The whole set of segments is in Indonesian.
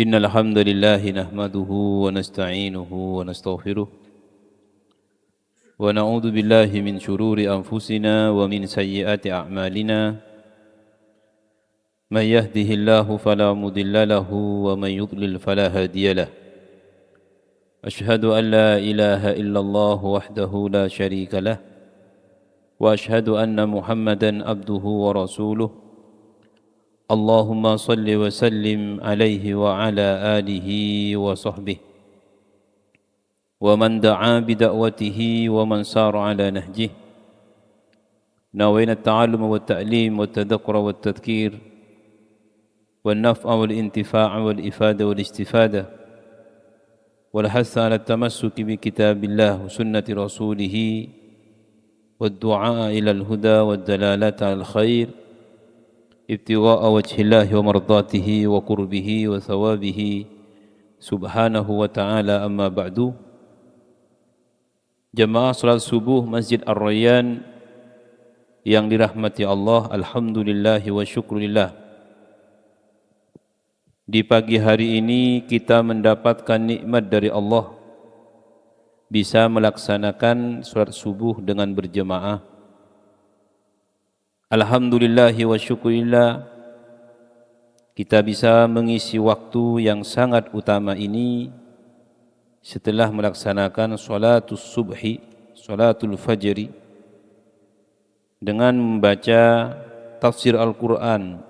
إن الحمد لله نحمده ونستعينه ونستغفره ونعوذ بالله من شرور أنفسنا ومن سيئات أعمالنا من يهده الله فلا مضل له ومن يضلل فلا هادي له أشهد أن لا إله إلا الله وحده لا شريك له وأشهد أن محمدا عبده ورسوله اللهم صل وسلم عليه وعلى آله وصحبه ومن دعا بدعوته ومن سار على نهجه نوينا التعلم والتعليم والتذكر والتذكير والنفع والانتفاع والإفادة والاستفادة والحث على التمسك بكتاب الله وسنة رسوله والدعاء إلى الهدى والدلالة على الخير ابتغاء وجه الله ومرضاته وقربه وثوابه سبحانه وتعالى. أما بعد. Jamaah salat subuh Masjid Ar-Rayyan yang dirahmati Allah, alhamdulillah wa syukurillah. Di pagi hari ini kita mendapatkan nikmat dari Allah, bisa melaksanakan salat subuh dengan berjemaah. Alhamdulillah wa syukurillah, kita bisa mengisi waktu yang sangat utama ini setelah melaksanakan salatul subhi, salatul fajri, dengan membaca tafsir Al-Quran,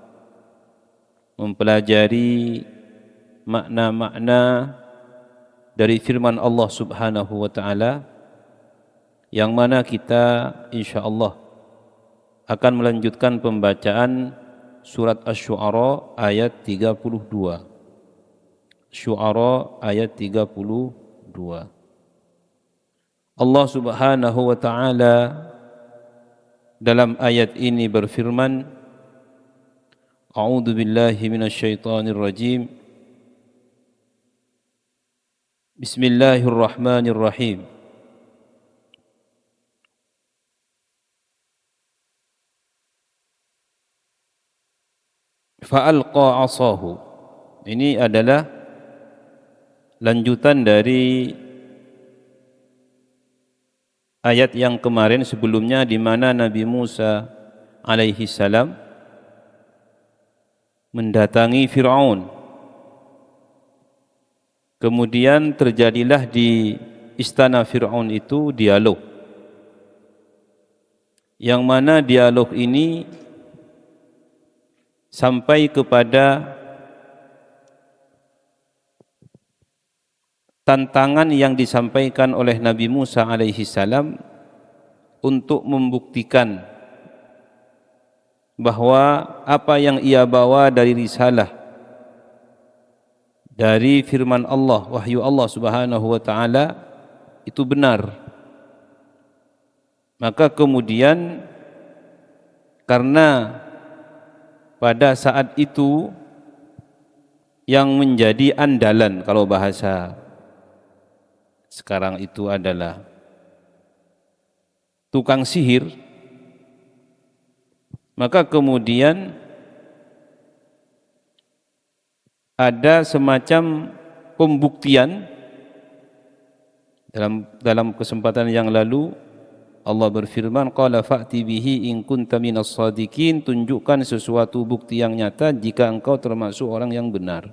mempelajari makna-makna dari firman Allah subhanahu wa ta'ala, yang mana kita insyaAllah akan melanjutkan pembacaan surat Asy-Syu'ara ayat 32. Syu'ara ayat 32. Allah subhanahu wa ta'ala dalam ayat ini berfirman, A'udzu billahi minasyaitonir rajim. Bismillahirrahmanirrahim. Fa'alqa 'asahu. Ini adalah lanjutan dari ayat yang kemarin sebelumnya, di mana Nabi Musa alaihi salam mendatangi Fir'aun. Kemudian terjadilah di istana Fir'aun itu dialog, yang mana dialog ini sampai kepada tantangan yang disampaikan oleh Nabi Musa alaihi salam untuk membuktikan bahwa apa yang ia bawa dari risalah, dari firman Allah, wahyu Allah subhanahu wa ta'ala, itu benar. Maka kemudian karena pada saat itu yang menjadi andalan, kalau bahasa sekarang itu adalah tukang sihir, maka kemudian ada semacam pembuktian. Dalam kesempatan yang lalu Allah berfirman, qala fa'ti bihi in kunta minas shadiqin, tunjukkan sesuatu bukti yang nyata jika engkau termasuk orang yang benar.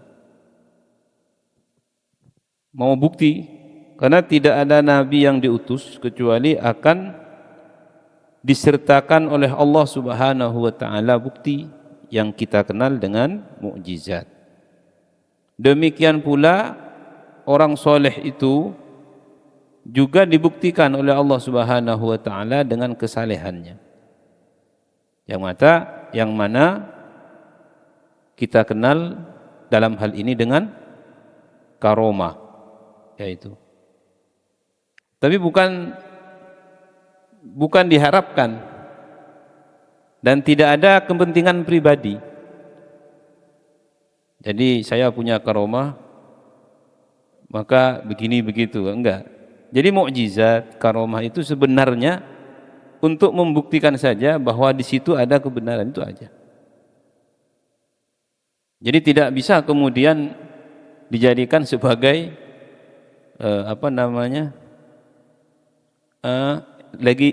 Mau bukti, karena tidak ada nabi yang diutus kecuali akan disertakan oleh Allah subhanahu wa ta'ala bukti yang kita kenal dengan mukjizat. Demikian pula orang soleh itu juga dibuktikan oleh Allah subhanahu wa ta'ala dengan kesalehannya, yang mana kita kenal dalam hal ini dengan karomah, yaitu. Tapi bukan diharapkan dan tidak ada kepentingan pribadi. Jadi saya punya karomah, maka begini begitu, enggak. Jadi mukjizat, karomah itu sebenarnya untuk membuktikan saja bahwa di situ ada kebenaran, itu aja. Jadi tidak bisa kemudian dijadikan sebagai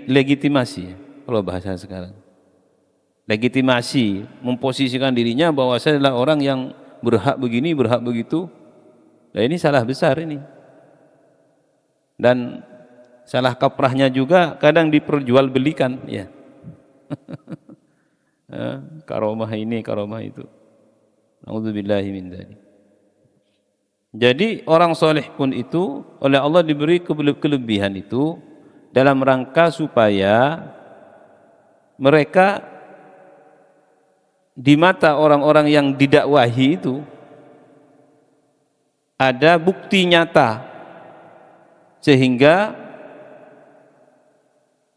legitimasi kalau bahasa sekarang. Legitimasi, memposisikan dirinya bahwa saya adalah orang yang berhak begini, berhak begitu. Nah, ini salah besar ini. Dan salah kaprahnya juga kadang diperjualbelikan ya. Karomah ini, karomah itu. Nauzubillahi min dzalik. Jadi orang soleh pun itu oleh Allah diberi kelebihan itu dalam rangka supaya mereka di mata orang-orang yang didakwahi itu ada bukti nyata sehingga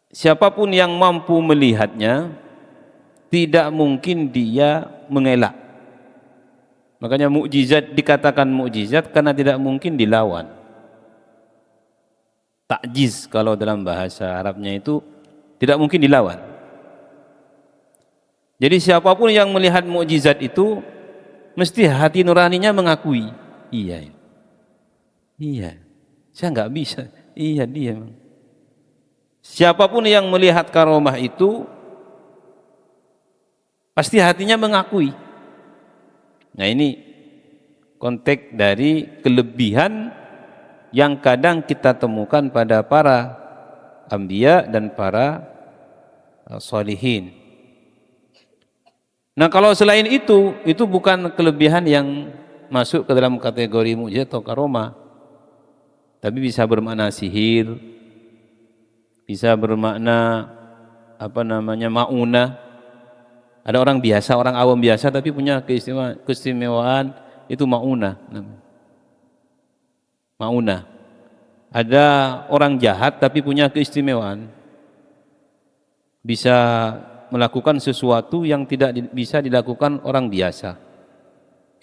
siapapun yang mampu melihatnya tidak mungkin dia mengelak. Makanya mukjizat dikatakan mukjizat karena tidak mungkin dilawan. Takjiz kalau dalam bahasa Arabnya itu tidak mungkin dilawan. Jadi siapapun yang melihat mukjizat itu mesti hati nuraninya mengakui, iya, saya nggak bisa, iya dia. Siapapun yang melihat karomah itu pasti hatinya mengakui. Nah ini konteks dari kelebihan yang kadang kita temukan pada para anbiya dan para sholihin. Nah kalau selain itu bukan kelebihan yang masuk ke dalam kategori mukjizat atau karomah, tapi bisa bermakna sihir, bisa bermakna maunah. Ada orang biasa, orang awam biasa tapi punya keistimewaan itu maunah. Maunah. Ada orang jahat tapi punya keistimewaan, bisa melakukan sesuatu yang tidak bisa dilakukan orang biasa.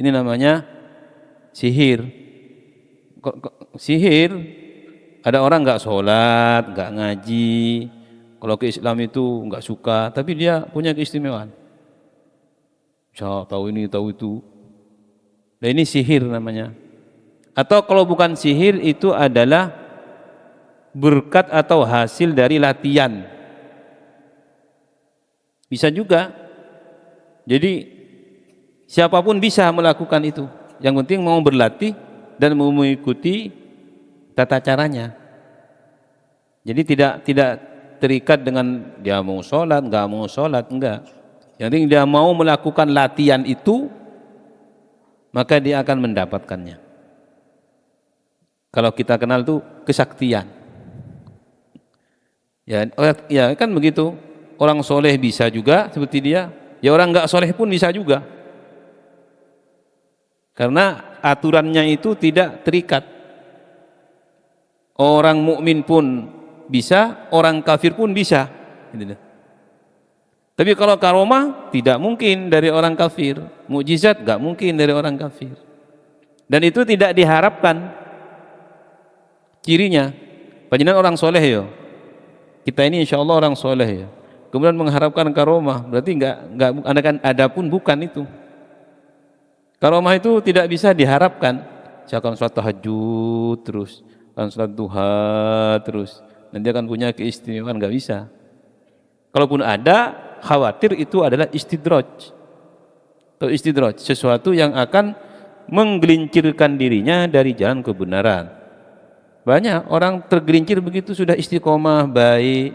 Ini namanya sihir. Sihir, ada orang nggak sholat, nggak ngaji, kalau ke Islam itu nggak suka, tapi dia punya keistimewaan. Tahu ini, tahu itu. Nah ini sihir namanya. Atau kalau bukan sihir itu adalah berkat atau hasil dari latihan. Bisa juga. Jadi siapapun bisa melakukan itu. Yang penting mau berlatih dan mau mengikuti tata caranya. Jadi tidak terikat dengan dia mau sholat, nggak mau sholat, enggak. Yang penting dia mau melakukan latihan itu, maka dia akan mendapatkannya. Kalau kita kenal tuh kesaktian. Ya kan begitu. Orang soleh bisa juga seperti dia. Ya orang nggak soleh pun bisa juga. Karena aturannya itu tidak terikat. Orang mukmin pun bisa, orang kafir pun bisa. Tapi kalau karomah tidak mungkin dari orang kafir, mukjizat nggak mungkin dari orang kafir. Dan itu tidak diharapkan cirinya. Panjenengan orang soleh ya. Kita ini insya Allah orang soleh ya. Kemudian mengharapkan karomah, berarti nggak ada pun bukan itu. Karomah itu tidak bisa diharapkan. Saya akan sholat tahajud terus, akan sholat duha terus. Nanti akan punya keistimewaan, nggak bisa. Kalaupun ada, khawatir itu adalah istidraj. Atau istidraj, sesuatu yang akan menggelincirkan dirinya dari jalan kebenaran. Banyak orang tergelincir begitu sudah istiqomah baik,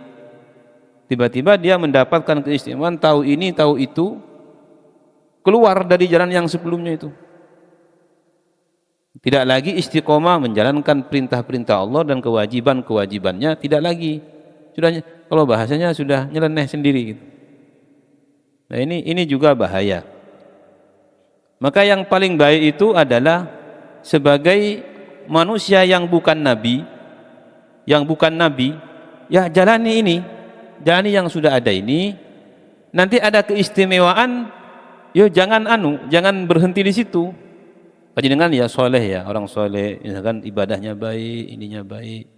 tiba-tiba dia mendapatkan keistimewaan, tahu ini, tahu itu, keluar dari jalan yang sebelumnya itu. Tidak lagi istiqomah menjalankan perintah-perintah Allah dan kewajiban-kewajibannya, tidak lagi. Sudah, kalau bahasanya sudah nyeleneh sendiri gitu. Nah ini juga bahaya. Maka yang paling baik itu adalah sebagai manusia yang bukan nabi, ya jalani yang sudah ada ini. Nanti ada keistimewaan, yo jangan berhenti di situ. Panjenengan ya soleh ya, orang soleh, misalkan ibadahnya baik, ininya baik,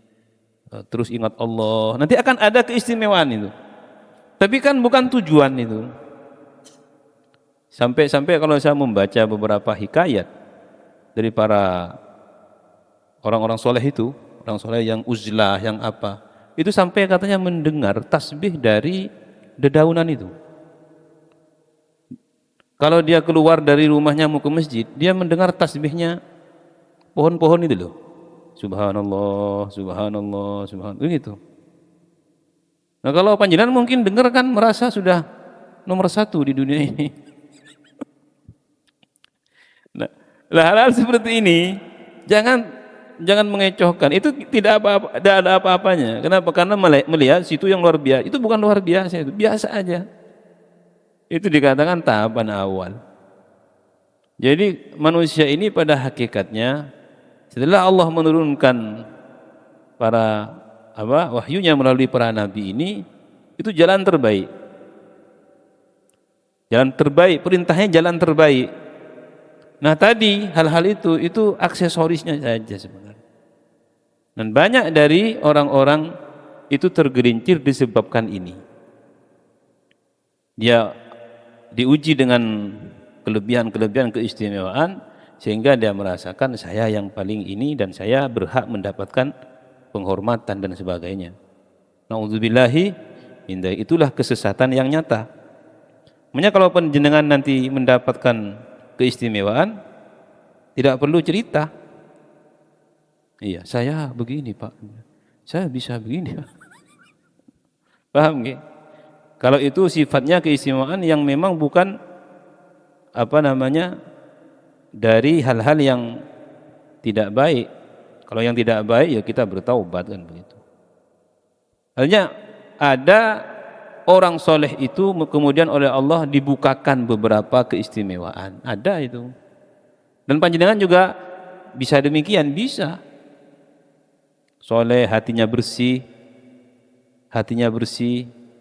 terus ingat Allah, nanti akan ada keistimewaan itu. Tapi kan bukan tujuan itu. Sampai kalau saya membaca beberapa hikayat dari para orang-orang soleh itu, orang soleh yang uzlah, yang apa, itu sampai katanya mendengar tasbih dari dedaunan itu. Kalau dia keluar dari rumahnya mau ke masjid, dia mendengar tasbihnya pohon-pohon itu loh. Subhanallah, subhanallah, subhanallah, begitu. Nah kalau panjenengan mungkin dengar kan merasa sudah nomor 1 di dunia ini. Nah, hal-hal seperti ini jangan mengecohkan. Itu tidak ada apa-apanya. Kenapa? Karena melihat situ yang luar biasa. Itu bukan luar biasa, itu biasa aja. Itu dikatakan tahapan awal. Jadi manusia ini pada hakikatnya setelah Allah menurunkan para wahyunya melalui para nabi ini, itu jalan terbaik. Jalan terbaik, perintahnya jalan terbaik. Nah tadi hal-hal itu aksesorisnya saja sebenarnya. Dan banyak dari orang-orang itu tergelincir disebabkan ini. Dia diuji dengan kelebihan-kelebihan keistimewaan sehingga dia merasakan saya yang paling ini dan saya berhak mendapatkan penghormatan dan sebagainya. Na'udzubillahi min dzalik. Itulah kesesatan yang nyata. Makanya kalau penjenengan nanti mendapatkan keistimewaan, tidak perlu cerita. Iya, saya begini Pak, saya bisa begini. Paham nggih? Kalau itu sifatnya keistimewaan yang memang bukan dari hal-hal yang tidak baik. Kalau yang tidak baik ya kita bertaubat kan begitu. Artinya ada orang soleh itu kemudian oleh Allah dibukakan beberapa keistimewaan. Ada itu. Dan panjenengan juga bisa demikian, bisa. Soleh, hatinya bersih,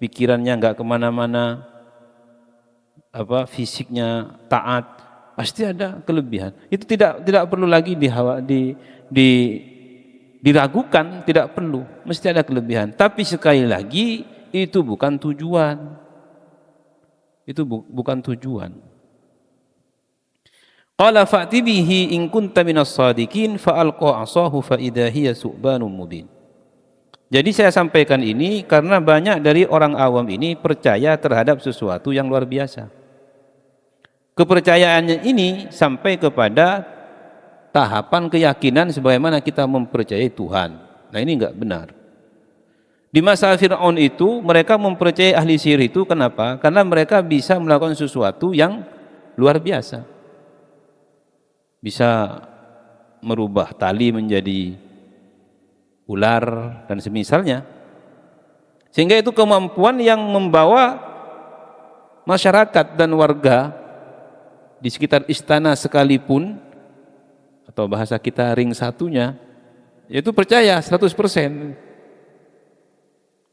pikirannya enggak kemana-mana, fisiknya taat, pasti ada kelebihan. Itu tidak perlu lagi diragukan, tidak perlu, mesti ada kelebihan. Tapi sekali lagi itu bukan tujuan. Itu bukan tujuan. Qala fa'ti bihi in kunta minas shadiqin fa'alqa 'asahu fa idza hiya su'banun mubin. Jadi saya sampaikan ini karena banyak dari orang awam ini percaya terhadap sesuatu yang luar biasa. Kepercayaannya ini sampai kepada tahapan keyakinan sebagaimana kita mempercayai Tuhan. Nah ini enggak benar. Di masa Fir'aun itu mereka mempercayai ahli sihir itu, kenapa? Karena mereka bisa melakukan sesuatu yang luar biasa. Bisa merubah tali menjadi ular dan semisalnya. Sehingga itu kemampuan yang membawa masyarakat dan warga di sekitar istana sekalipun, atau bahasa kita ring satunya, yaitu percaya 100%.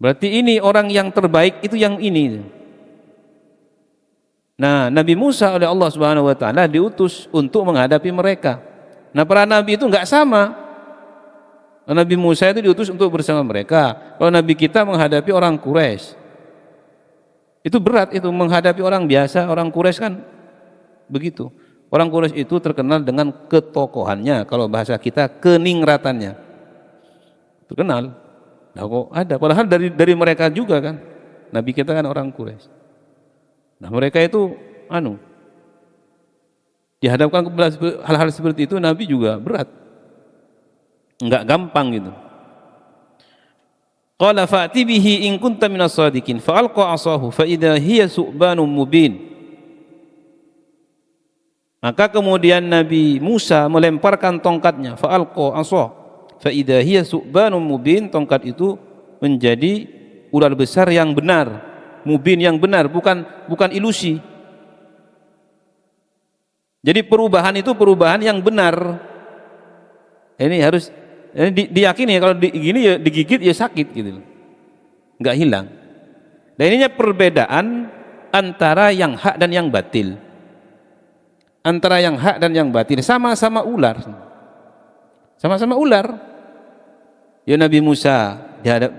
Berarti ini orang yang terbaik itu yang ini. Nah, Nabi Musa oleh Allah Subhanahu wa taala diutus untuk menghadapi mereka. Nah, para nabi itu enggak sama. Nabi Musa itu diutus untuk bersama mereka. Kalau nabi kita menghadapi orang Quraisy, itu berat, itu menghadapi orang biasa. Orang Quraisy kan begitu. Orang Quraisy itu terkenal dengan ketokohannya, kalau bahasa kita keningratannya. Terkenal. Nah, kok ada, padahal dari mereka juga kan. Nabi kita kan orang Quraisy. Nah, mereka itu dihadapkan kepada hal-hal seperti itu, Nabi juga berat. Enggak gampang gitu. Qala fa'ti bihi in kunta minas shadiqin fa'alqa 'asahu fa idza hiya su'banun mubin. Maka kemudian Nabi Musa melemparkan tongkatnya, fa'alqa 'asah fa idza hiya su'banun mubin. Tongkat itu menjadi ular besar yang benar, mubin yang benar, bukan ilusi. Jadi perubahan itu perubahan yang benar. Ini harus diyakini, kalau gini ya digigit ya sakit gitu, nggak hilang. Dan ininya perbedaan antara yang hak dan yang batil. Antara yang hak dan yang batil, sama-sama ular, sama-sama ular. Ya Nabi Musa dihadap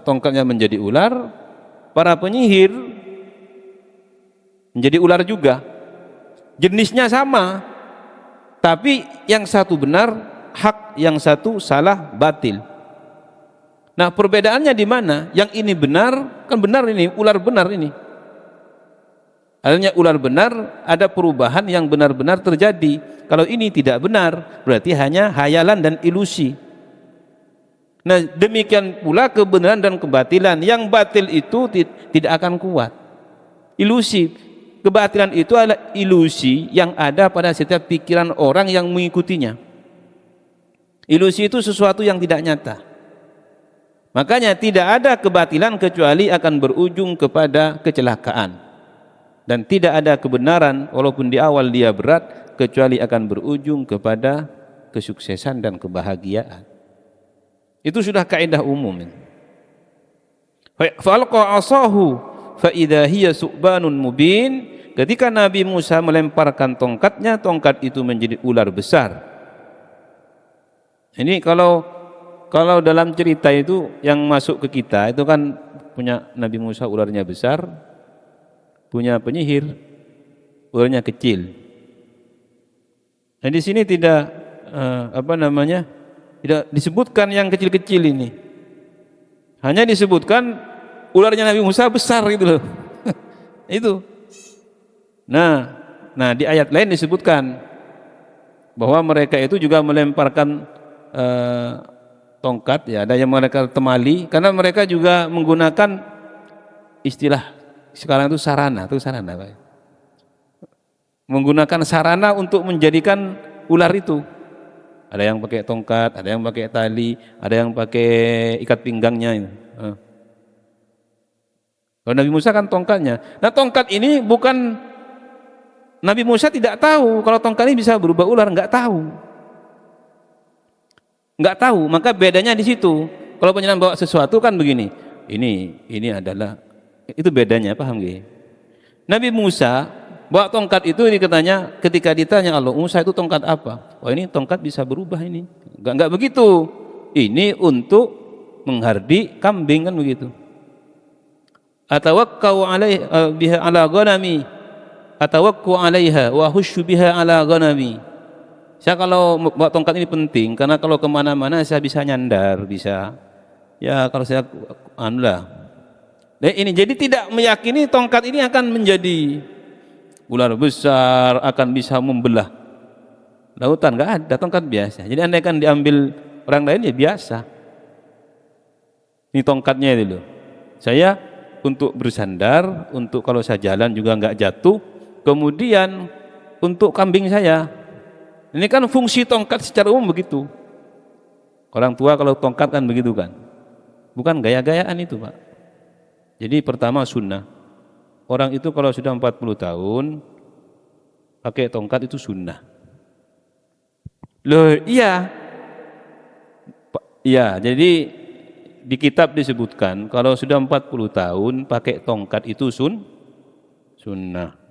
tongkatnya menjadi ular, para penyihir menjadi ular juga, jenisnya sama, Tapi yang satu benar, hak, yang satu salah, batil. Nah, perbedaannya di mana? Yang ini benar, kan benar ini, ular benar ini. Adanya ular benar, ada perubahan yang benar-benar terjadi. Kalau ini tidak benar, berarti hanya hayalan dan ilusi. Nah, demikian pula kebenaran dan kebatilan. Yang batil itu tidak akan kuat. Ilusi, kebatilan itu adalah ilusi yang ada pada setiap pikiran orang yang mengikutinya. Ilusi itu sesuatu yang tidak nyata. Makanya tidak ada kebatilan kecuali akan berujung kepada kecelakaan. Dan tidak ada kebenaran walaupun di awal dia berat kecuali akan berujung kepada kesuksesan dan kebahagiaan. Itu sudah kaidah umum. Falqa asahu fa idza hiya su'banun mubin. Ketika Nabi Musa melemparkan tongkatnya, tongkat itu menjadi ular besar. Ini kalau dalam cerita itu yang masuk ke kita itu kan punya Nabi Musa ularnya besar, punya penyihir ularnya kecil. Nah, di sini tidak tidak disebutkan yang kecil-kecil ini. Hanya disebutkan ularnya Nabi Musa besar gitu loh. Itu. Nah, di ayat lain disebutkan bahwa mereka itu juga melemparkan tongkat, ya, ada yang mereka temali, karena mereka juga menggunakan istilah sekarang itu sarana, Pak. Menggunakan sarana untuk menjadikan ular itu. Ada yang pakai tongkat, ada yang pakai tali, ada yang pakai ikat pinggangnya. Kalau Nabi Musa kan tongkatnya. Nah, tongkat ini bukan, Nabi Musa tidak tahu kalau tongkat ini bisa berubah ular, enggak tahu. Maka bedanya di situ. Kalau panjenengan bawa sesuatu kan begini. Ini adalah, itu bedanya, paham nggih? Nabi Musa bawa tongkat itu, dikatanya ketika ditanya Allah, Musa itu tongkat apa? Oh, ini tongkat bisa berubah ini. Enggak begitu. Ini untuk menghardi kambing kan begitu. Atawakkau alaiha biha ala ghanami. Atawakku alaiha wa husyu biha ala ghanami. Saya kalau bawa tongkat ini penting karena kalau kemana-mana saya bisa nyandar, bisa. Ya kalau saya anulah. Nah, ini jadi tidak meyakini tongkat ini akan menjadi ular besar, akan bisa membelah lautan. Enggak ada, tongkat biasa. Jadi andai kan diambil orang lain ya biasa. Ini tongkatnya itu loh. Saya untuk bersandar, untuk kalau saya jalan juga enggak jatuh. Kemudian untuk kambing saya. Ini kan fungsi tongkat secara umum begitu. Orang tua kalau tongkat kan begitu kan. Bukan gaya-gayaan itu, Pak. Jadi pertama sunnah. Orang itu kalau sudah 40 tahun pakai tongkat itu sunnah. Loh, iya. Iya, jadi di kitab disebutkan kalau sudah 40 tahun pakai tongkat itu sunnah.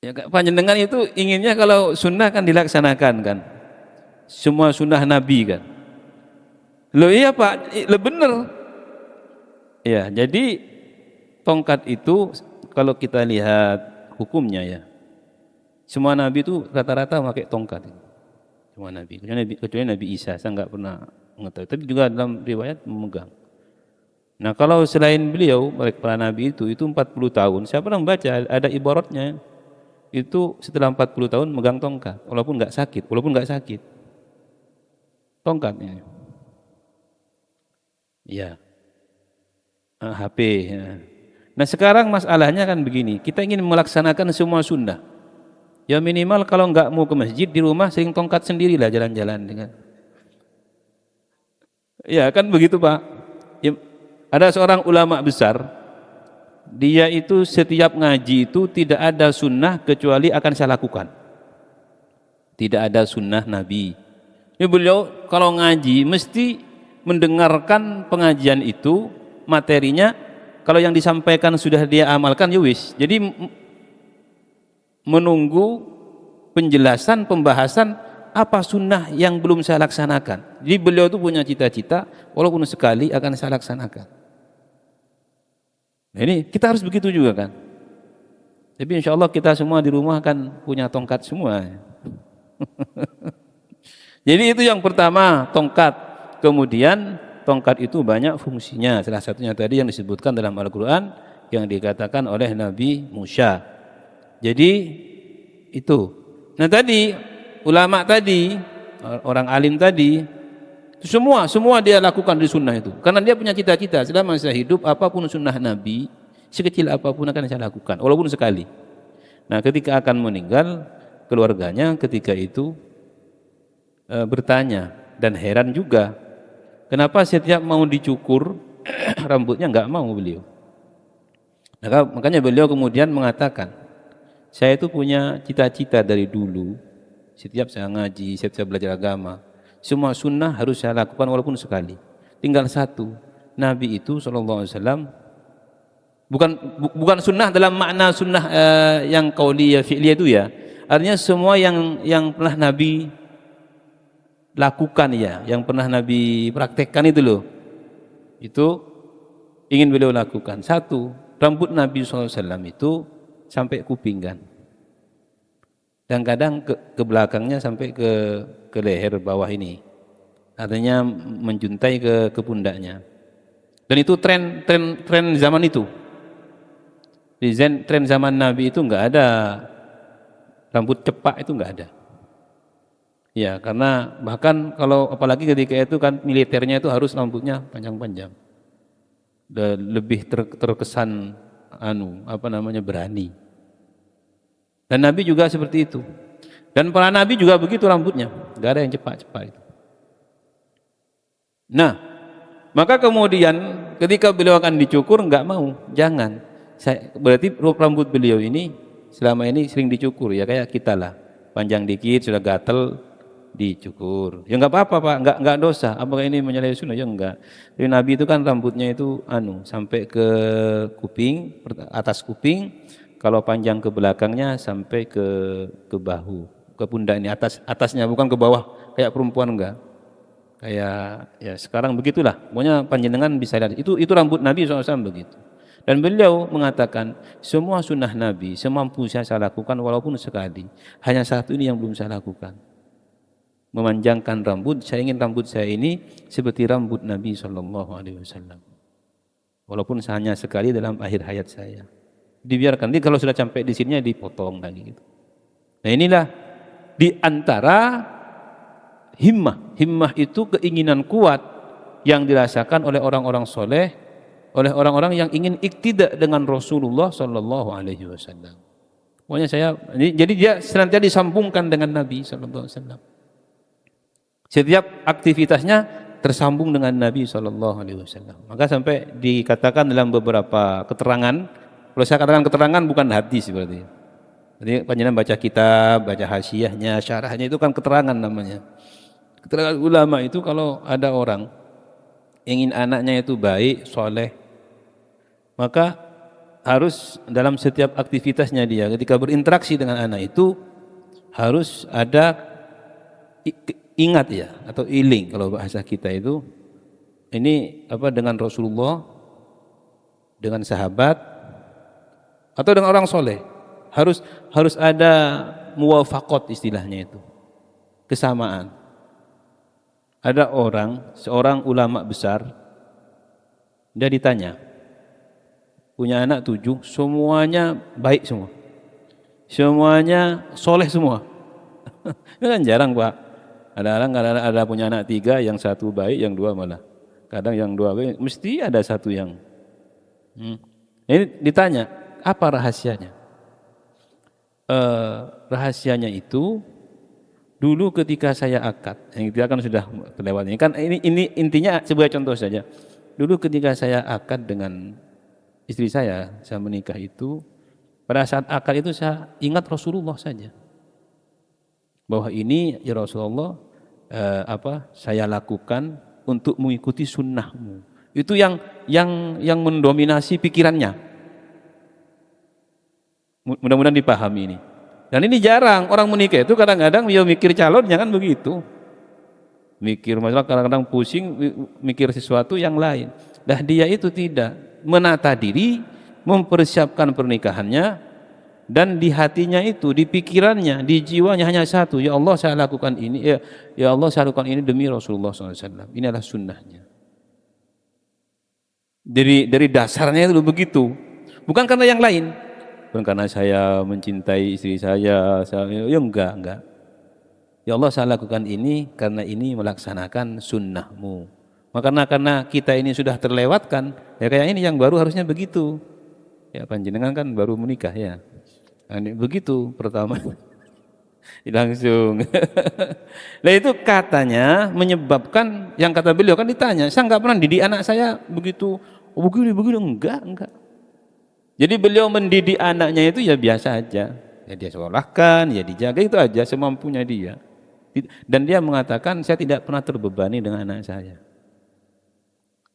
Ya, panjenengan itu inginnya kalau sunnah kan dilaksanakan kan, semua sunnah Nabi kan. Loh iya Pak, bener. Ya, jadi tongkat itu kalau kita lihat hukumnya ya, semua Nabi itu rata-rata pakai tongkat. Semua Nabi, kecuali Nabi Isa, saya nggak pernah mengetahui. Tapi juga dalam riwayat memegang. Nah kalau selain beliau, para Nabi itu 40 tahun, saya pernah membaca ada ibaratnya. Itu setelah 40 tahun megang tongkat walaupun nggak sakit tongkatnya ya, HP ya. Nah sekarang masalahnya kan begini, kita ingin melaksanakan semua sunnah ya, minimal kalau nggak mau ke masjid, di rumah sering tongkat sendirilah jalan-jalan dengan ya kan begitu Pak ya. Ada seorang ulama besar, dia itu setiap ngaji itu tidak ada sunnah kecuali akan saya lakukan. Tidak ada sunnah Nabi. Ini beliau kalau ngaji mesti mendengarkan pengajian itu, materinya kalau yang disampaikan sudah dia amalkan ya wis. Jadi menunggu penjelasan, pembahasan apa sunnah yang belum saya laksanakan. Jadi beliau itu punya cita-cita walaupun sekali akan saya laksanakan. Nah, ini kita harus begitu juga kan. Tapi insya Allah kita semua di rumah kan punya tongkat semua. Jadi itu yang pertama, tongkat. Kemudian tongkat itu banyak fungsinya. Salah satunya tadi yang disebutkan dalam Al-Quran yang dikatakan oleh Nabi Musa. Jadi itu. Nah tadi ulama tadi, orang alim tadi, semua dia lakukan di sunnah itu. Karena dia punya cita-cita selama saya hidup apapun sunnah Nabi, sekecil apapun akan saya lakukan, walaupun sekali. Nah ketika akan meninggal, keluarganya ketika itu bertanya dan heran juga, kenapa setiap mau dicukur rambutnya nggak mau beliau. Makanya beliau kemudian mengatakan, saya itu punya cita-cita dari dulu, setiap saya ngaji, setiap saya belajar agama, semua sunnah harus saya lakukan walaupun sekali. Tinggal satu, Nabi itu SAW bukan sunnah dalam makna sunnah yang qauliyah fi'liyah itu ya. Artinya semua yang pernah Nabi lakukan ya, yang pernah Nabi praktekkan itu loh. Itu ingin beliau lakukan. Satu, rambut Nabi SAW itu sampai kuping kan. Dan kadang ke belakangnya sampai ke leher bawah ini. Artinya menjuntai ke pundaknya. Dan itu tren zaman itu. Di tren zaman Nabi itu enggak ada rambut cepak, itu enggak ada. Ya, karena bahkan kalau apalagi ketika itu kan militernya itu harus rambutnya panjang-panjang. Lebih terkesan berani. Dan Nabi juga seperti itu. Dan para nabi juga begitu rambutnya, enggak ada yang cepak-cepak itu. Nah, maka kemudian ketika beliau akan dicukur enggak mau, jangan. Berarti rambut beliau ini selama ini sering dicukur ya, kayak kita lah, panjang dikit sudah gatel dicukur ya nggak apa-apa Pak, nggak dosa. Apakah ini menyalahi sunnah? Ya enggak. Jadi Nabi itu kan rambutnya itu sampai ke kuping, atas kuping, kalau panjang ke belakangnya sampai ke bahu, ke pundak ini, atasnya, bukan ke bawah kayak perempuan, enggak. Kayak ya sekarang begitulah, pokoknya panjenengan bisa lihat itu rambut Nabi SAW begitu. Dan beliau mengatakan, semua sunnah Nabi semampu saya lakukan walaupun sekali. Hanya satu ini yang belum saya lakukan. Memanjangkan rambut, saya ingin rambut saya ini seperti rambut Nabi SAW. Walaupun hanya sekali dalam akhir hayat saya. Dibiarkan, jadi kalau sudah sampai di sini dipotong lagi gitu. Nah inilah di antara himmah. Himmah itu keinginan kuat yang dirasakan oleh orang-orang soleh, oleh orang-orang yang ingin iktidak dengan Rasulullah Sallallahu Alaihi Wasallam. Pokoknya jadi dia senantiasa disambungkan dengan Nabi Sallallahu Alaihi Wasallam. Setiap aktivitasnya tersambung dengan Nabi Sallallahu Alaihi Wasallam. Maka sampai dikatakan dalam beberapa keterangan, kalau saya katakan keterangan bukan hadis berarti. Jadi panjenengan baca kitab, baca hasyiahnya, syarahnya itu kan keterangan namanya. Keterangan ulama itu kalau ada orang ingin anaknya itu baik, soleh, maka harus dalam setiap aktivitasnya dia ketika berinteraksi dengan anak itu harus ada ingat ya, atau iling kalau bahasa kita itu, ini dengan Rasulullah, dengan sahabat, atau dengan orang soleh. Harus ada muwafaqat istilahnya itu, kesamaan. Ada seorang ulama besar, dia ditanya, punya anak 7, semuanya baik semua, semuanya soleh semua. Itu kan jarang Pak. Ada punya anak 3, yang 1 baik, yang 2 malah. Kadang yang 2 baik, mesti ada 1 yang. Ini ditanya, apa rahasianya? Rahasianya itu dulu ketika saya akad, yang kita kan sudah terlewat ini kan, ini intinya sebuah contoh saja. Dulu ketika saya akad dengan istri saya menikah itu, pada saat akad itu saya ingat Rasulullah saja, bahwa ini ya Rasulullah, saya lakukan untuk mengikuti sunnahmu. Itu yang mendominasi pikirannya. Mudah-mudahan dipahami ini. Dan ini jarang orang menikah itu, kadang-kadang dia mikir calonnya kan begitu. Mikir masalah, kadang-kadang pusing mikir sesuatu yang lain. Dah dia itu tidak menata diri, mempersiapkan pernikahannya dan di hatinya itu, di pikirannya, di jiwanya hanya satu, ya Allah saya lakukan ini, ya Allah saya lakukan ini demi Rasulullah SAW. Ini adalah sunnahnya. Dari dasarnya itu begitu, bukan karena yang lain, bukan karena saya mencintai istri saya ya enggak. Ya Allah saya lakukan ini karena ini melaksanakan sunnahmu. Maka karena kita ini sudah terlewatkan, ya kayak ini yang baru harusnya begitu. Ya panjenengan kan baru menikah ya. Nah, begitu pertama langsung. Nah itu katanya menyebabkan, yang kata beliau kan ditanya, saya nggak pernah didik anak saya begitu, begini enggak. Jadi beliau mendidik anaknya itu ya biasa aja, ya dia sekolahkan, ya dijaga, itu aja semampunya dia. Dan dia mengatakan saya tidak pernah terbebani dengan anak saya.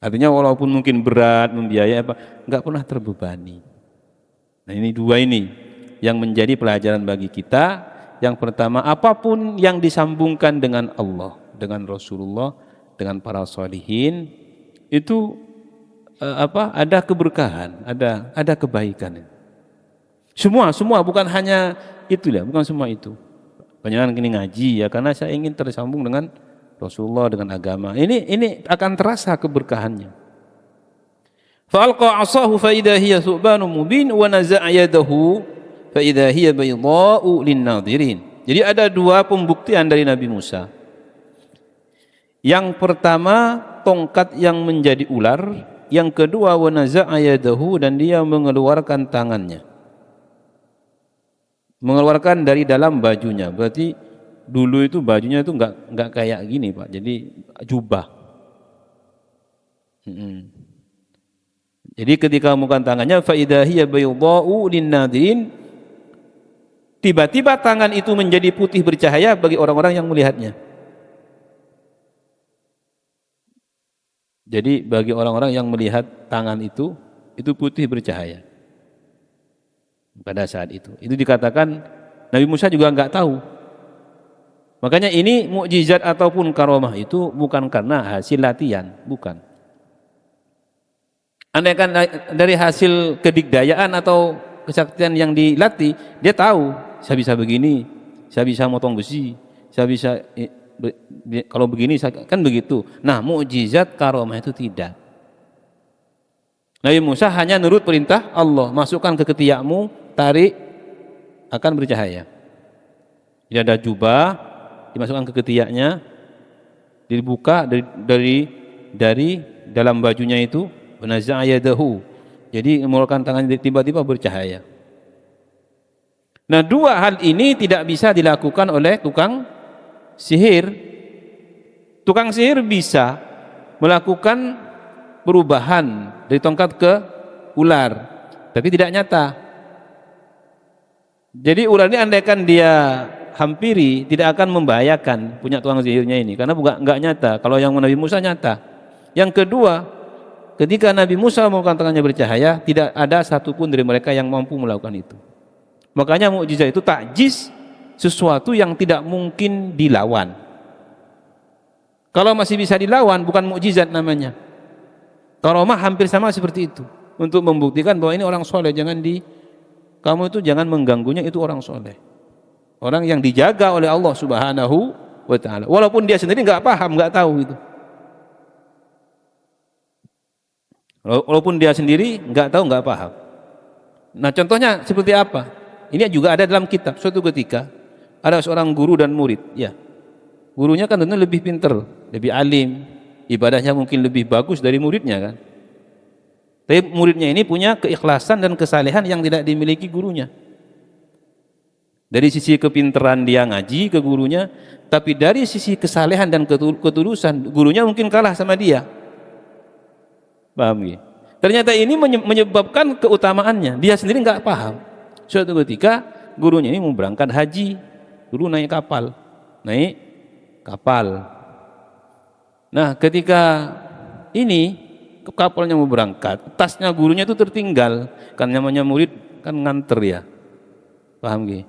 Artinya walaupun mungkin berat, membiayai apa, nggak pernah terbebani. Nah ini dua ini yang menjadi pelajaran bagi kita. Yang pertama, apapun yang disambungkan dengan Allah, dengan Rasulullah, dengan para sholihin, itu ada keberkahan, ada kebaikan. Semua bukan hanya itu ya, bukan semua itu. Panjenengan kini ngaji ya karena saya ingin tersambung dengan Rasulullah, dengan agama. Ini akan terasa keberkahannya. Fa'alqa 'asahu fa idza hiya thubanun mubin wa naza'a yadahu fa idza hiya baydha'u lin-nadhirin. Jadi ada dua pembuktian dari Nabi Musa. Yang pertama tongkat yang menjadi ular, yang kedua wa naza'a yadahu, dan dia mengeluarkan tangannya. Mengeluarkan dari dalam bajunya. Berarti dulu itu bajunya itu enggak kayak gini, Pak. Jadi jubah. Jadi ketika memegang tangannya fa idza hiya baydha'u lin-nadhirin, tiba-tiba tangan itu menjadi putih bercahaya bagi orang-orang yang melihatnya. Jadi bagi orang-orang yang melihat tangan itu putih bercahaya pada saat itu. Itu dikatakan Nabi Musa juga enggak tahu. Makanya ini mukjizat ataupun karomah itu bukan karena hasil latihan, bukan. Andaikan dari hasil kedikdayaan atau kesaktian yang dilatih, dia tahu saya bisa begini, saya bisa motong besi, saya bisa kalau begini kan begitu. Nah, mukjizat karomah itu tidak. Nabi Musa hanya nurut perintah Allah, masukkan ke ketiakmu, tarik, akan bercahaya. Dia ada jubah, dimasukkan ke ketiaknya, dibuka dari dalam bajunya itu, naza'a yadahu. Jadi mengeluarkan tangan tiba-tiba bercahaya. Nah, dua hal ini tidak bisa dilakukan oleh tukang sihir. Tukang sihir bisa melakukan perubahan dari tongkat ke ular, tapi tidak nyata. Jadi ular ini andaikan dia hampiri tidak akan membahayakan punya tukang sihirnya ini, karena enggak nyata. Kalau yang Nabi Musa nyata. Yang kedua, ketika Nabi Musa melakukan tangannya bercahaya, tidak ada satupun dari mereka yang mampu melakukan itu. Makanya mukjizat itu takjiz, sesuatu yang tidak mungkin dilawan. Kalau masih bisa dilawan, bukan mukjizat namanya. Karomah hampir sama seperti itu, untuk membuktikan bahwa ini orang soleh. Kamu itu jangan mengganggunya, itu orang soleh, orang yang dijaga oleh Allah Subhanahu wa Ta'ala. Walaupun dia sendiri nggak paham, nggak tahu itu. Walaupun dia sendiri nggak tahu, nggak paham. Nah, contohnya seperti apa? Ini juga ada dalam kitab. Suatu ketika ada seorang guru dan murid. Ya, gurunya kan tentu lebih pintar, lebih alim, ibadahnya mungkin lebih bagus dari muridnya kan. Tapi muridnya ini punya keikhlasan dan kesalehan yang tidak dimiliki gurunya. Dari sisi kepintaran dia ngaji ke gurunya, tapi dari sisi kesalehan dan ketulusan gurunya mungkin kalah sama dia. Paham ya? Ternyata ini menyebabkan keutamaannya. Dia sendiri nggak paham. Suatu ketika gurunya ini mau berangkat haji, guru naik kapal. Nah, ketika ini kapalnya mau berangkat, tasnya gurunya itu tertinggal. Kan namanya murid kan nganter ya. Paham gak?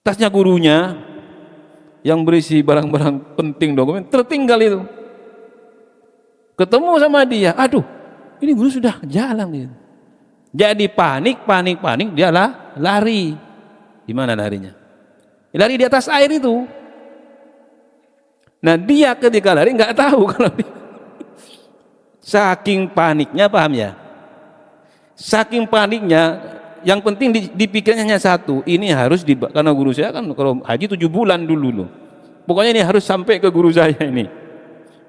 Tasnya gurunya yang berisi barang-barang penting, dokumen, tertinggal itu. Ketemu sama dia, aduh, ini guru sudah jalan gitu. Jadi panik, dia lari. Di mana larinya? Lari di atas air itu. Nah dia ketika lari nggak tahu kalau dia, saking paniknya, paham ya? Saking paniknya, yang penting dipikirnya hanya satu, ini harus karena guru saya kan kalau haji 7 bulan dulu loh. Pokoknya ini harus sampai ke guru saya ini.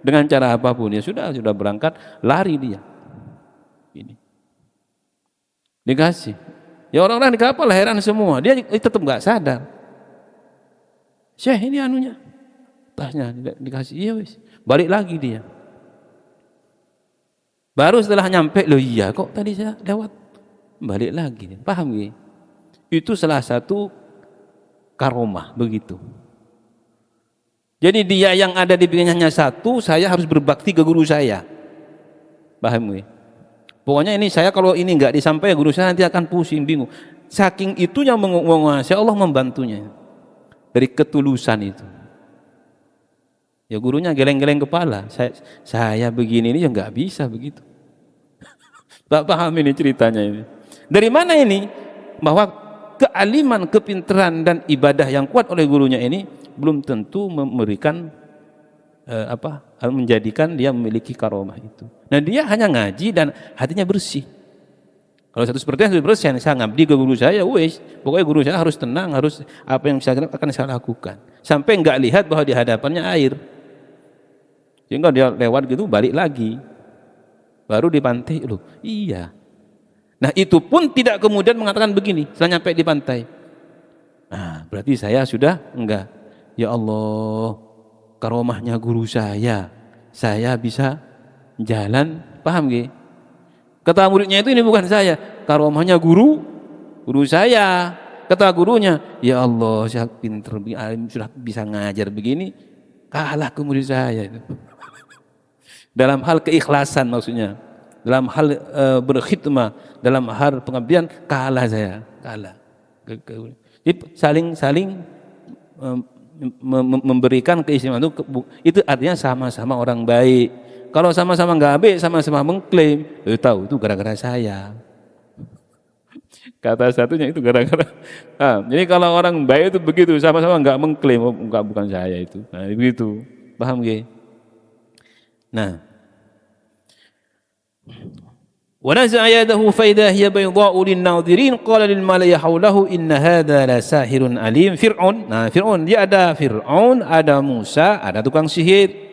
Dengan cara apapun ya sudah berangkat, lari dia. Ini. Dikasih. Ya orang-orang di kapal heran semua, dia tetap nggak sadar. Syekh ini anunya, tasnya dikasih, iya wis, balik lagi dia. Baru setelah nyampe, loh iya kok tadi saya lewat, balik lagi, paham gak? Itu salah satu karomah begitu. Jadi dia yang ada di pikirannya hanya satu, saya harus berbakti ke guru saya, paham gak? Pokoknya ini saya kalau ini nggak disampaikan guru saya nanti akan pusing, bingung. Saking itunya menguasai, Allah membantunya dari ketulusan itu. Ya gurunya geleng-geleng kepala. Saya begini ini ya nggak bisa begitu. Tak paham ini ceritanya ini. Dari mana ini? Bahwa kealiman, kepintaran dan ibadah yang kuat oleh gurunya ini belum tentu memberikan menjadikan dia memiliki karomah itu. Nah dia hanya ngaji dan hatinya bersih. Kalau 100% saya ngabdi ke guru saya, wes, pokoknya guru saya harus tenang, harus apa yang saya akan saya lakukan. Sampai enggak lihat bahwa di hadapannya air. Sehingga dia lewat gitu balik lagi. Baru di pantai, loh, iya. Nah itu pun tidak kemudian mengatakan begini setelah nyampe di pantai. Nah berarti saya sudah enggak. Ya Allah, karomahnya guru saya bisa jalan, paham gak? Kata muridnya itu, ini bukan saya, karomahnya guru saya. Kata gurunya, ya Allah, saya pintar, alim, sudah bisa ngajar begini, kalah ke murid saya. Dalam hal keikhlasan maksudnya, dalam hal berkhidmah, dalam hal pengabdian, kalah saya, kalah. Jadi saling memberikan keistimewaan itu artinya sama-sama orang baik. Kalau sama-sama nggak baik, sama-sama mengklaim, tahu itu gara-gara saya. Kata satunya itu gara-gara. Jadi kalau orang baik itu begitu, sama-sama nggak mengklaim, bukan saya itu. Nah begitu, paham gak? Nah, wa naza'a yadahu fa idza hiya baydha'u lin-nadhirin qala lil mala'i hawlahu inna hadza la sahirun alim. Fir'aun, nah Fir'aun, dia ada Fir'aun, ada Musa, ada tukang sihir.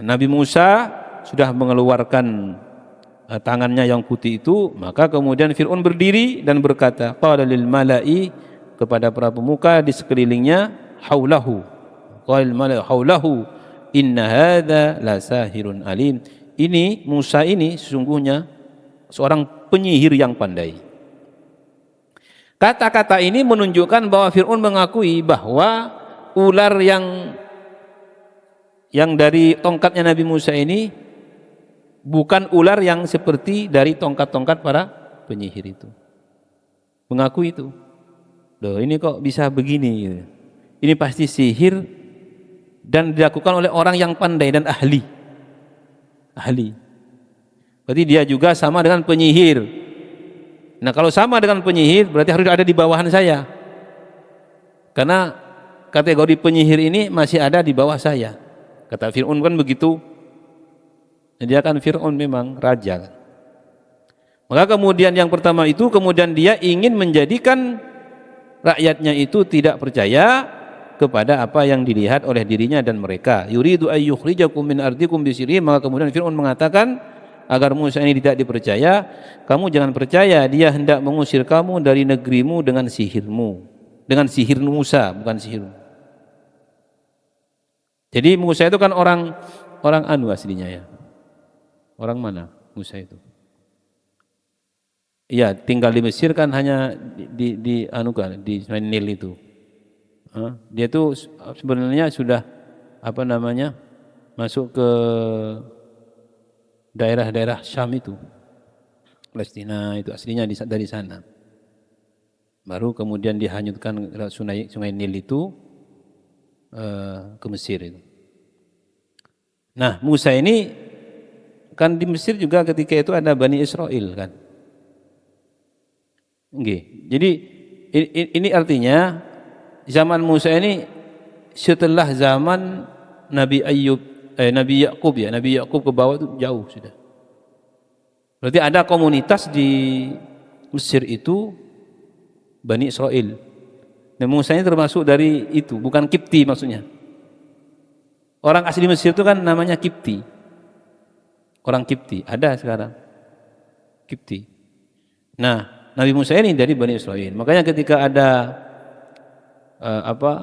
Nabi Musa sudah mengeluarkan tangannya yang putih itu, maka kemudian Fir'aun berdiri dan berkata, qala lil mala'i, kepada para pemuka di sekelilingnya, haulahu, qala lil mala'i haulahu inna hadza la sahirun alim. Ini Musa ini sesungguhnya seorang penyihir yang pandai. Kata-kata ini menunjukkan bahwa Fir'aun mengakui bahwa ular yang dari tongkatnya Nabi Musa ini bukan ular yang seperti dari tongkat-tongkat para penyihir itu. Mengakui itu. Loh, ini kok bisa begini? Ini pasti sihir dan dilakukan oleh orang yang pandai dan ahli. Berarti dia juga sama dengan penyihir. Nah kalau sama dengan penyihir berarti harus ada di bawahan saya. Karena kategori penyihir ini masih ada di bawah saya. Kata Fir'aun kan begitu. Dia kan Fir'aun memang raja. Maka kemudian yang pertama itu, kemudian dia ingin menjadikan rakyatnya itu tidak percaya kepada apa yang dilihat oleh dirinya dan mereka. Yuridu ay yukhrijakum min ardikum bisirri. Maka kemudian Fir'aun mengatakan agar Musa ini tidak dipercaya, kamu jangan percaya, dia hendak mengusir kamu dari negerimu dengan sihirmu. Dengan sihir Musa, bukan sihir. Jadi Musa itu kan orang anu aslinya ya. Orang mana Musa itu? Iya, tinggal di Mesir kan hanya di anu kan, di Nil itu. Dia itu sebenarnya sudah masuk ke daerah-daerah Syam itu, Palestina itu aslinya dari sana. Baru kemudian dihanyutkan sungai Nil itu ke Mesir itu. Nah Musa ini kan di Mesir juga ketika itu ada Bani Israel kan. Nggih. Jadi ini artinya zaman Musa ini setelah zaman Nabi Nabi Yakub ya. Nabi Yakub ke bawah itu jauh sudah. Berarti ada komunitas di Mesir itu Bani Israel. Dan Musa ini termasuk dari itu, bukan Kipti maksudnya. Orang asli Mesir itu kan namanya Kipti. Orang Kipti ada sekarang. Kipti. Nah, Nabi Musa ini dari Bani Israel. Makanya ketika ada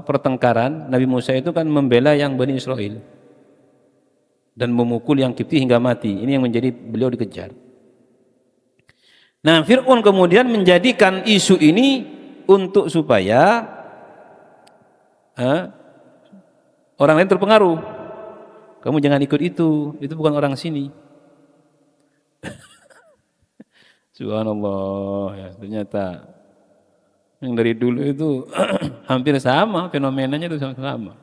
pertengkaran, Nabi Musa itu kan membela yang Bani Israel dan memukul yang Kipti hingga mati. Ini yang menjadi beliau dikejar. Nah, Fir'aun kemudian menjadikan isu ini untuk supaya orang lain terpengaruh. Kamu jangan ikut itu bukan orang sini. Subhanallah, ya ternyata yang dari dulu itu hampir sama fenomenanya itu sama.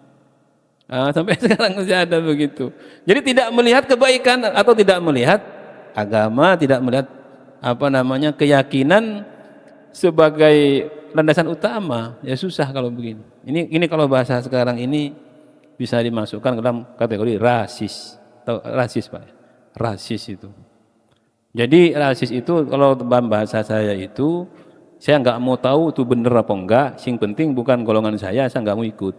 Sampai sekarang masih ada begitu. Jadi tidak melihat kebaikan atau tidak melihat agama, tidak melihat keyakinan sebagai landasan utama. Ya susah kalau begini. Ini kalau bahasa sekarang ini bisa dimasukkan ke dalam kategori rasis. Atau rasis Pak. Rasis itu. Jadi rasis itu kalau dalam bahasa saya itu saya nggak mau tahu itu benar apa enggak. Yang penting bukan golongan saya nggak mau ikut.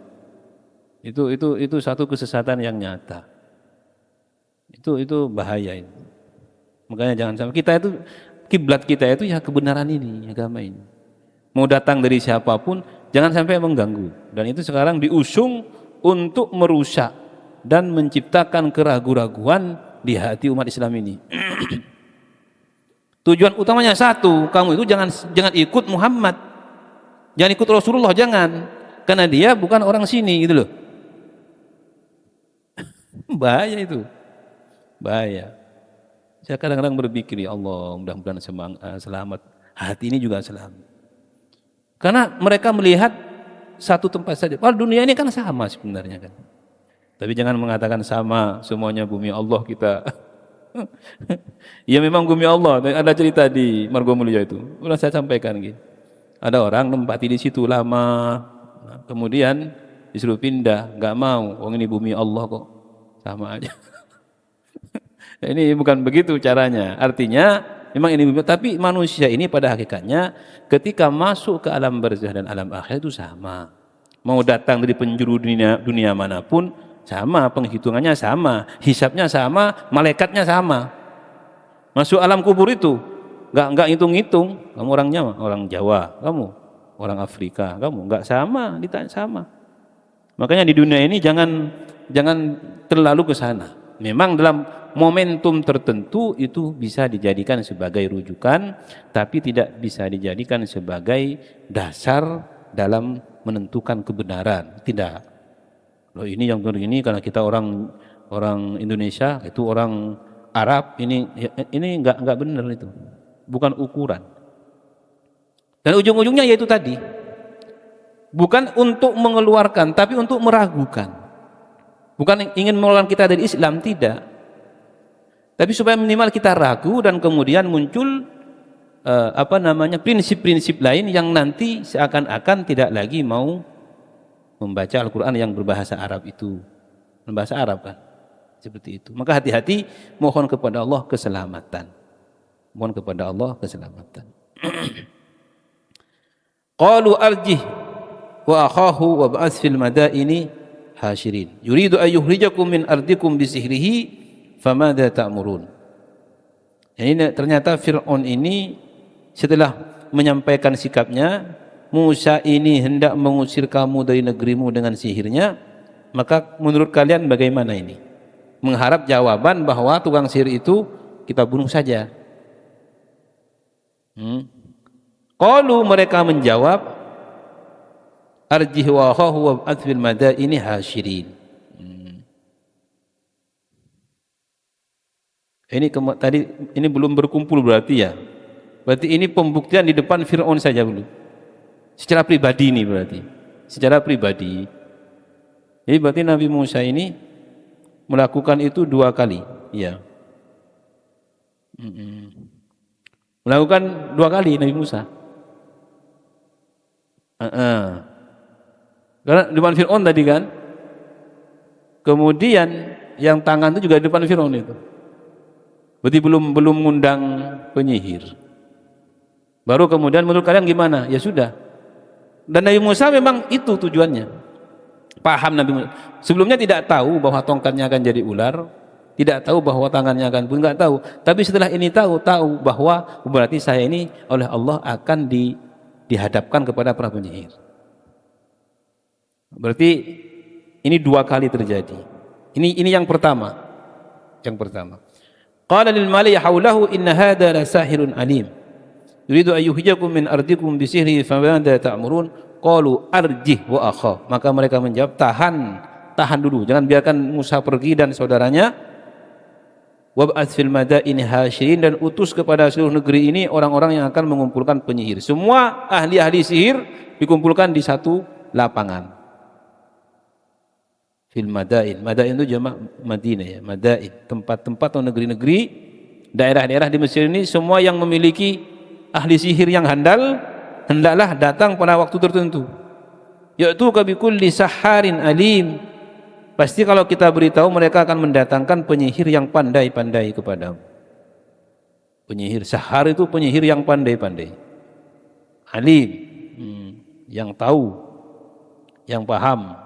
Itu satu kesesatan yang nyata. Itu bahaya itu. Makanya jangan sampai kita itu kiblat kita itu ya kebenaran ini, agama ini. Mau datang dari siapapun jangan sampai mengganggu. Dan itu sekarang diusung untuk merusak dan menciptakan keraguan-raguan di hati umat Islam ini. Tujuan utamanya satu, kamu itu jangan ikut Muhammad. Jangan ikut Rasulullah, jangan. Karena dia bukan orang sini gitu loh. Bahaya itu. Bahaya. Saya kadang-kadang berpikir, ya Allah, mudah-mudahan selamat. Hati ini juga selamat. Karena mereka melihat satu tempat saja. Padahal dunia ini kan sama sebenarnya kan. Tapi jangan mengatakan sama, semuanya bumi Allah kita. Ya memang bumi Allah. Ada cerita di Margomulyo itu. Udah saya sampaikan gitu. Ada orang nempati di situ lama, kemudian disuruh pindah, nggak mau. Oh ini bumi Allah kok, sama aja. Ini bukan begitu caranya. Artinya memang ini bumi, tapi manusia ini pada hakikatnya ketika masuk ke alam barzah dan alam akhir itu sama. Mau datang dari penjuru dunia manapun sama, penghitungannya sama, hisabnya sama, malaikatnya sama. Masuk alam kubur itu nggak hitung-hitung. Kamu orangnya orang Jawa, kamu orang Afrika, kamu nggak sama, ditanya sama. Makanya di dunia ini jangan terlalu ke sana. Memang dalam momentum tertentu itu bisa dijadikan sebagai rujukan, tapi tidak bisa dijadikan sebagai dasar dalam menentukan kebenaran. Tidak. Loh ini yang begini karena kita orang Indonesia, itu orang Arab, ini enggak benar itu. Bukan ukuran. Dan ujung-ujungnya yaitu tadi. Bukan untuk mengeluarkan, tapi untuk meragukan. Bukan ingin mengeluarkan kita dari Islam, tidak. Tapi supaya minimal kita ragu dan kemudian muncul prinsip-prinsip lain yang nanti seakan-akan tidak lagi mau membaca Al-Quran yang berbahasa Arab itu. Berbahasa Arab kan? Seperti itu. Maka hati-hati, mohon kepada Allah keselamatan. Mohon kepada Allah keselamatan. Qalu arjih wa akhahu wa ba'ats fil madaini hasyirin. Yuridu an yukhrijakum min ardikum bisihrihi famadza ta'murun. Ini ternyata Fir'aun ini setelah menyampaikan sikapnya, Musa ini hendak mengusir kamu dari negerimu dengan sihirnya, maka menurut kalian bagaimana ini? Mengharap jawaban bahwa tukang sihir itu kita bunuh saja. Qalu mereka menjawab, arjih wa akhahu wa ba'ats fil madaini hasyirin. Ini belum berkumpul berarti ya. Berarti ini pembuktian di depan Fir'aun saja dulu. Secara pribadi ini berarti. Secara pribadi. Jadi berarti Nabi Musa ini melakukan itu 2 kali. Ya. Melakukan 2 kali Nabi Musa. Karena di depan Fir'aun tadi kan. Kemudian yang tangan itu juga di depan Fir'aun itu. Berarti belum ngundang penyihir. Baru kemudian menurut kalian gimana? Ya sudah. Dan Nabi Musa memang itu tujuannya. Paham Nabi Musa. Sebelumnya tidak tahu bahwa tongkatnya akan jadi ular, tidak tahu bahwa tangannya akan pun, nggak tahu. Tapi setelah ini tahu bahwa berarti saya ini oleh Allah akan dihadapkan kepada para penyihir. Berarti ini dua kali terjadi. Ini yang pertama. Yang pertama. Qala lil mali haulahu inna hadha la sahirun alim. Yuridu ayyuhyijakum min ardikum bi sihrihi famada ta'murun. Qalu arjih wa akha. Maka mereka menjawab, tahan dulu, jangan biarkan Musa pergi dan saudaranya. Wab'ats fil madaini hasyirin, dan utus kepada seluruh negeri ini orang-orang yang akan mengumpulkan penyihir. Semua ahli-ahli sihir dikumpulkan di satu lapangan. Fil madain. Madain itu jamak Madinah ya, madain, tempat-tempat atau negeri-negeri, daerah-daerah di Mesir ini semua yang memiliki ahli sihir yang handal hendaklah datang pada waktu tertentu. Yaitu kabikulli saharin alim. Pasti kalau kita beritahu mereka akan mendatangkan penyihir yang pandai-pandai kepadamu. Penyihir sahar itu penyihir yang pandai-pandai. Alim, yang tahu, yang paham.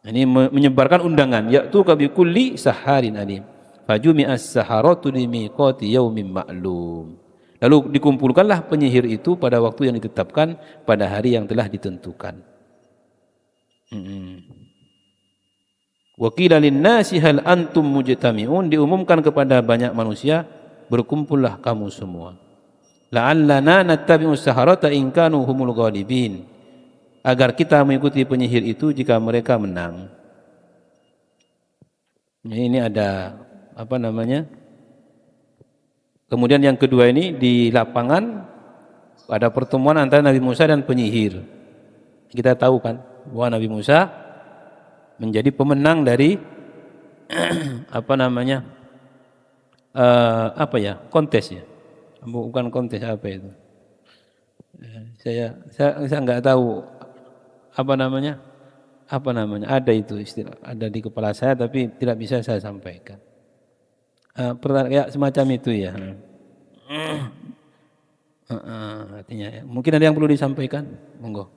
Ini menyebarkan undangan. Yaitu kabikulli saharin alim. Fajumi'as saharatu limiqati yaumin ma'lum. Lalu dikumpulkanlah penyihir itu pada waktu yang ditetapkan, pada hari yang telah ditentukan. Wa qila lin-nasi hal antum mujtami'un, diumumkan kepada banyak manusia, berkumpullah kamu semua. La'allana nattabi'us saharata in kanu humul ghalibin, agar kita mengikuti penyihir itu jika mereka menang. Ini ada apa namanya? Kemudian yang kedua ini di lapangan ada pertemuan antara Nabi Musa dan penyihir. Kita tahu kan bahwa Nabi Musa menjadi pemenang dari apa namanya, kontes ya, bukan kontes, apa itu? Saya nggak tahu apa namanya, ada itu istilah, ada di kepala saya tapi tidak bisa saya sampaikan. Ya, semacam itu ya. Artinya ya. Mungkin ada yang perlu disampaikan, monggo.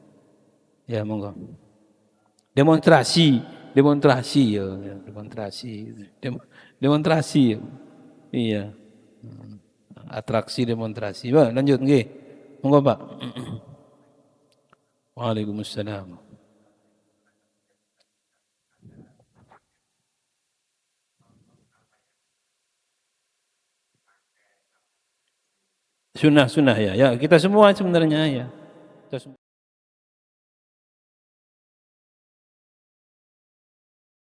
Ya monggo. Demonstrasi ya, demonstrasi. Iya. Atraksi demonstrasi. Pak, lanjut nggih. Monggo, Pak. Waalaikumsalam. Sunnah ya. Ya, kita semua sebenarnya ya. Kita semua.